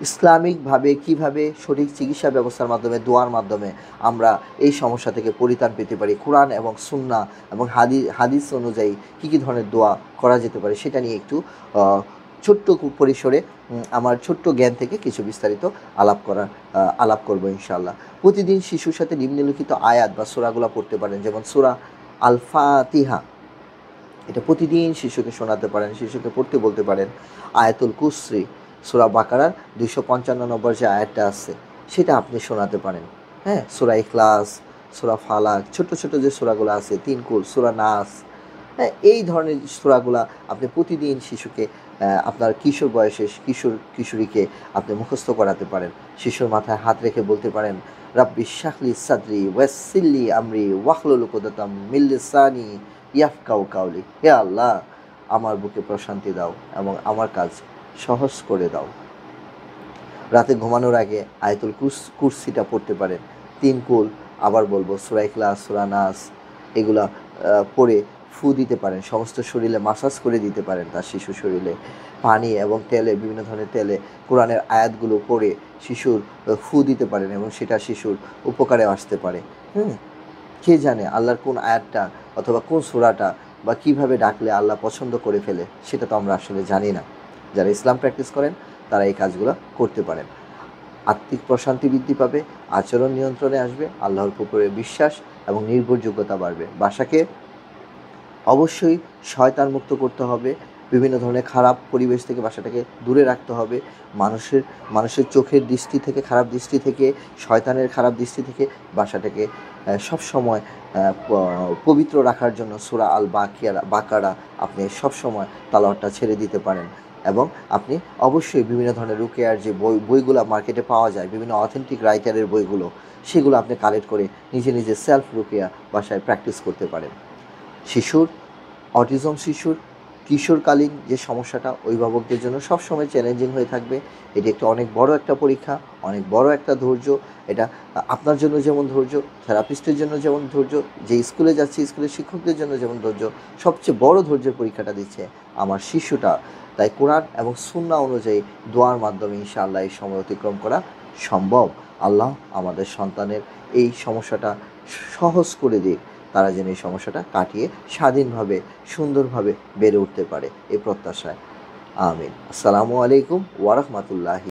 ইসলামিকভাবে কিভাবে সঠিক চিকিৎসা ব্যবস্থার মাধ্যমে, দোয়ার মাধ্যমে আমরা এই সমস্যা থেকে পরিত্রাণ পেতে পারি, কোরআন এবং সুন্নাহ এবং হাদিস অনুযায়ী কী কী ধরনের দোয়া করা যেতে পারে, সেটা নিয়ে একটু ছোট্ট পরিসরে আমার ছোট্ট জ্ঞান থেকে কিছু বিস্তারিত আলাপ করবো ইনশাআল্লাহ। প্রতিদিন শিশুর সাথে নিম্নলিখিত আয়াত বা সূরাগুলো পড়তে পারেন, যেমন সূরা আল ফাতিহা, এটা প্রতিদিন শিশুকে শোনাতে পারেন, শিশুকে পড়তে বলতে পারেন। আয়াতুল কুরসি, সূরা বাকারার 255 নম্বর যে আয়াতটা আছে সেটা আপনি শোনাতে পারেন। হ্যাঁ, সূরা ইখলাস, সূরা ফালাক, ছোট ছোট যে সূরাগুলো আছে, 3 কুল, সূরা নাস, হ্যাঁ, এই ধরনের সূরাগুলা আপনি প্রতিদিন শিশুকে, আপনার কিশোর বয়সের কিশোরীকে আপনি মুখস্থ করাতে পারেন। শিশুর মাথায় হাত রেখে বলতে পারেন, রাব্বি ইশরাহলি সাদরি ওয়াসসিরলি আমরি ওয়াহলুল উকদাতাম মিন লিসানি ইয়াফকাহু কাওলি। হে আল্লাহ, আমার বুকে প্রশান্তি দাও এবং আমার কাজ সহজ করে দাও। রাতে ঘুমানোর আগে আয়াতুল কুরসিটা পড়তে পারেন, 3 কুল, আবার বলবো সূরা ইখলাস, সূরা নাস, এগুলা পড়ে ফু দিতে পারেন, সমস্ত শরীরে মাসাজ করে দিতে পারেন। তার শিশু শরীরে পানি এবং তেলে, বিভিন্ন ধরনের তেলে কোরআনের আয়াতগুলো পড়ে শিশুর ফু দিতে পারেন এবং সেটা শিশুর উপকারে আসতে পারে। কে জানে আল্লাহর কোন আয়াতটা অথবা কোন সূরাটা বা কিভাবে ডাকলে আল্লাহ পছন্দ করে ফেলে, সেটা তো আমরা আসলে জানি না। যারা ইসলাম প্র্যাকটিস করেন তারা এই কাজগুলো করতে পারেন। আত্মিক প্রশান্তি বৃদ্ধি পাবে, আচরণ নিয়ন্ত্রণে আসবে, আল্লাহর উপরে বিশ্বাস এবং নির্ভরযোগ্যতা বাড়বে। বাসাকে অবশ্যই শয়তান মুক্ত করতে হবে, বিভিন্ন ধরনের খারাপ পরিবেশ থেকে বাসাটাকে দূরে রাখতে হবে। মানুষের চোখের দৃষ্টি থেকে, খারাপ দৃষ্টি থেকে, শয়তানের খারাপ দৃষ্টি থেকে বাসাটাকে সবসময় পবিত্র রাখার জন্য সূরা আল বাকারা আপনি সবসময় তালাওয়াতটা ছেড়ে দিতে পারেন। এবং আপনি অবশ্যই বিভিন্ন ধরনের রুকিয়ার যে বইগুলো মার্কেটে পাওয়া যায়, বিভিন্ন অথেন্টিক রাইটারের বইগুলো, সেগুলো আপনি কালেক্ট করে নিজে নিজে সেলফ রুকিয়া বাসায় প্র্যাকটিস করতে পারেন। অটিজম শিশুর কিশোরকালীন যে সমস্যাটা অভিভাবকদের জন্য সবসময় চ্যালেঞ্জিং হয়ে থাকবে। এটি একটি অনেক বড় একটা পরীক্ষা, অনেক বড় একটা ধৈর্য। এটা আপনার জন্য যেমন ধৈর্য, থেরাপিস্টের জন্য যেমন ধৈর্য, যে স্কুলে যাচ্ছে স্কুলের শিক্ষকদের জন্য যেমন ধৈর্য, সবচেয়ে বড় ধৈর্যের পরীক্ষাটা দিচ্ছে আমার শিশুটা। তাই কোরআন এবং সুন্নাহ অনুযায়ী দোয়ার মাধ্যমে ইনশাআল্লাহ এই সময় অতিক্রম করা সম্ভব। আল্লাহ আমাদের সন্তানের এই সমস্যাটা সহজ করে দিক, তারা যেন এই সমস্যাটা কাটিয়ে স্বাধীনভাবে, সুন্দরভাবে বেড়ে উঠতে পারে, এই প্রত্যাশায়। আমিন। আসসালামু আলাইকুম ওয়া রাহমাতুল্লাহি।